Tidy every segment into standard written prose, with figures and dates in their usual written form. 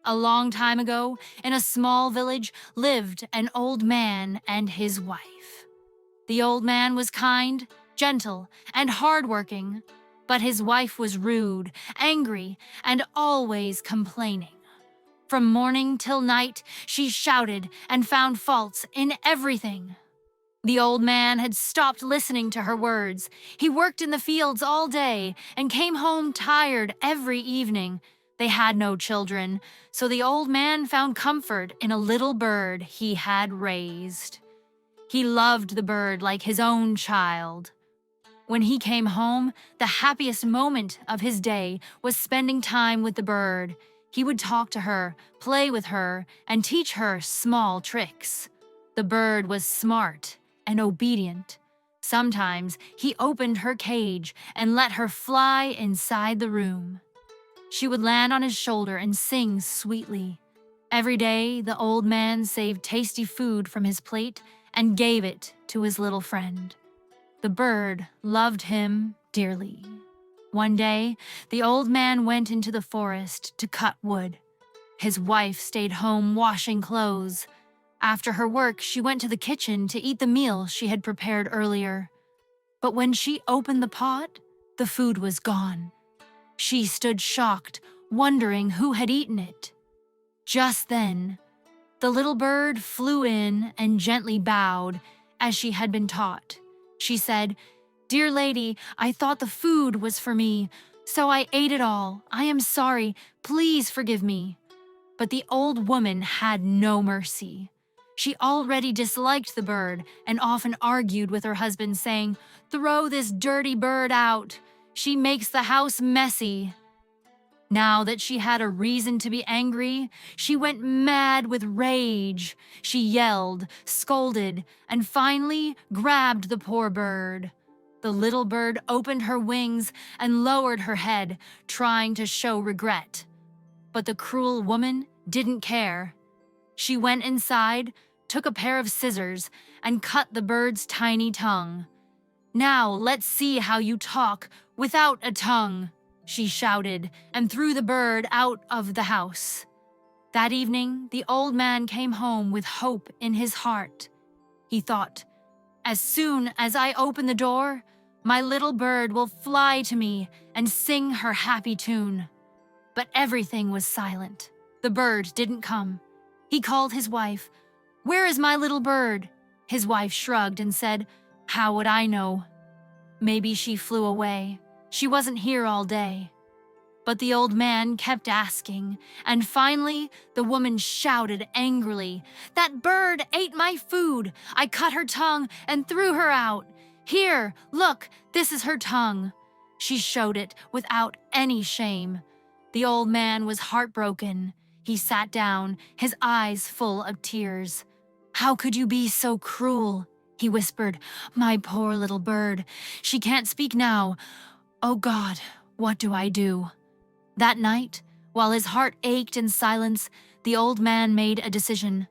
A long time ago, in a small village, lived an old man and his wife. The old man was kind, gentle, and hardworking, but his wife was rude, angry, and always complaining. From morning till night, she shouted and found faults in everything. The old man had stopped listening to her words. He worked in the fields all day and came home tired every evening. They had no children, so the old man found comfort in a little bird he had raised. He loved the bird like his own child. When he came home, the happiest moment of his day was spending time with the bird. He would talk to her, play with her, and teach her small tricks. The bird was smart and obedient. Sometimes he opened her cage and let her fly inside the room. She would land on his shoulder and sing sweetly. Every day, the old man saved tasty food from his plate and gave it to his little friend. The bird loved him dearly. One day, the old man went into the forest to cut wood. His wife stayed home washing clothes. After her work, she went to the kitchen to eat the meal she had prepared earlier. But when she opened the pot, the food was gone. She stood shocked, wondering who had eaten it. Just then, the little bird flew in and gently bowed, as she had been taught. She said, "Dear lady, I thought the food was for me, so I ate it all. I am sorry. Please forgive me." But the old woman had no mercy. She already disliked the bird and often argued with her husband, saying, "Throw this dirty bird out. She makes the house messy." Now that she had a reason to be angry, she went mad with rage. She yelled, scolded, and finally grabbed the poor bird. The little bird opened her wings and lowered her head, trying to show regret. But the cruel woman didn't care. She went inside, took a pair of scissors, and cut the bird's tiny tongue. "Now let's see how you talk without a tongue," she shouted, and threw the bird out of the house. That evening, the old man came home with hope in his heart. He thought, "As soon as I open the door, my little bird will fly to me and sing her happy tune." But everything was silent. The bird didn't come. He called his wife. "Where is my little bird?" His wife shrugged and said, "How would I know? Maybe she flew away. She wasn't here all day." But the old man kept asking, and finally the woman shouted angrily, "That bird ate my food! I cut her tongue and threw her out. Here, look, this is her tongue." She showed it without any shame. The old man was heartbroken. He sat down, his eyes full of tears. "How could you be so cruel?" he whispered. "My poor little bird. She can't speak now. Oh God, what do I do?" That night, while his heart ached in silence, the old man made a decision.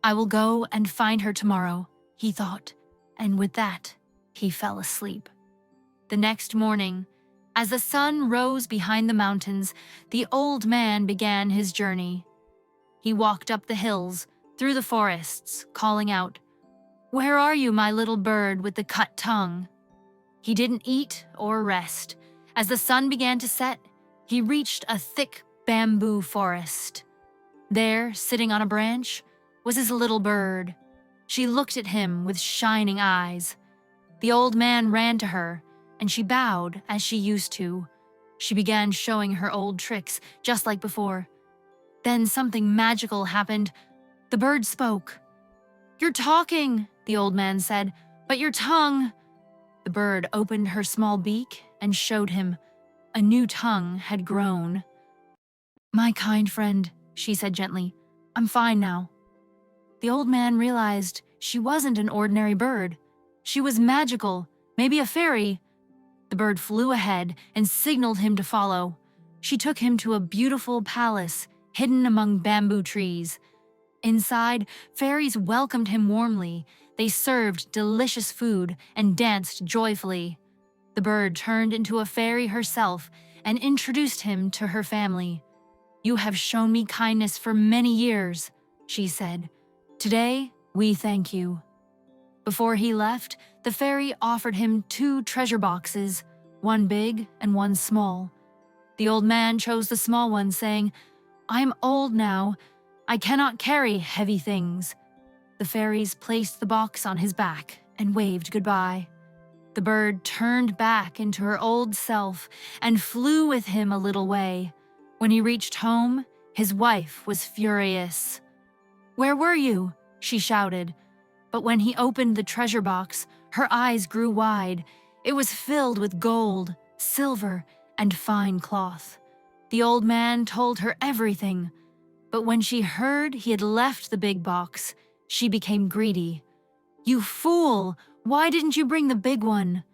"I will go and find her tomorrow," he thought, and with that, he fell asleep. The next morning, as the sun rose behind the mountains, the old man began his journey. He walked up the hills, through the forests, calling out, "Where are you, my little bird with the cut tongue?" He didn't eat or rest. As the sun began to set, he reached a thick bamboo forest. There, sitting on a branch, was his little bird. She looked at him with shining eyes. The old man ran to her, and she bowed as she used to. She began showing her old tricks, just like before. Then something magical happened. The bird spoke. "You're talking," the old man said, "but your tongue—" The bird opened her small beak and showed him. A new tongue had grown. "My kind friend," she said gently, "I'm fine now." The old man realized she wasn't an ordinary bird. She was magical, maybe a fairy. The bird flew ahead and signaled him to follow. She took him to a beautiful palace hidden among bamboo trees. Inside, fairies welcomed him warmly. They served delicious food and danced joyfully. The bird turned into a fairy herself and introduced him to her family. "You have shown me kindness for many years," she said. "Today, we thank you." Before he left, the fairy offered him 2 treasure boxes, one big and one small. The old man chose the small one, saying, "I'm old now. I cannot carry heavy things." The fairies placed the box on his back and waved goodbye. The bird turned back into her old self and flew with him a little way. When he reached home, his wife was furious. "Where were you?" she shouted. But when he opened the treasure box, her eyes grew wide. It was filled with gold, silver, and fine cloth. The old man told her everything, but when she heard he had left the big box, she became greedy. "You fool! Why didn't you bring the big one?"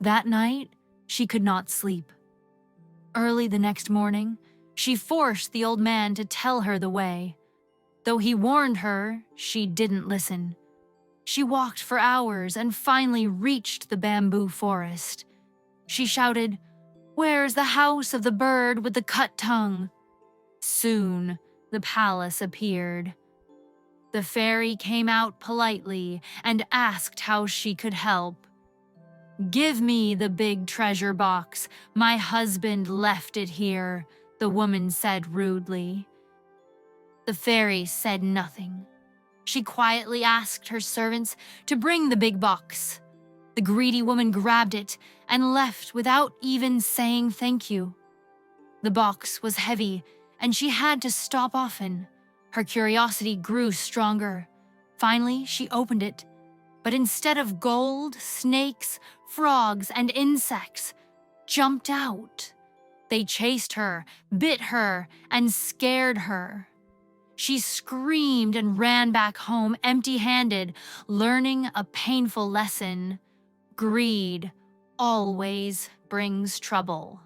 That night, she could not sleep. Early the next morning, she forced the old man to tell her the way. Though he warned her, she didn't listen. She walked for hours and finally reached the bamboo forest. She shouted, "Where's the house of the bird with the cut tongue?" Soon, the palace appeared. The fairy came out politely and asked how she could help. "Give me the big treasure box. My husband left it here," the woman said rudely. The fairy said nothing. She quietly asked her servants to bring the big box. The greedy woman grabbed it and left without even saying thank you. The box was heavy, and she had to stop often. Her curiosity grew stronger. Finally, she opened it. But instead of gold, snakes, frogs, and insects jumped out. They chased her, bit her, and scared her. She screamed and ran back home empty-handed, learning a painful lesson. Greed always brings trouble.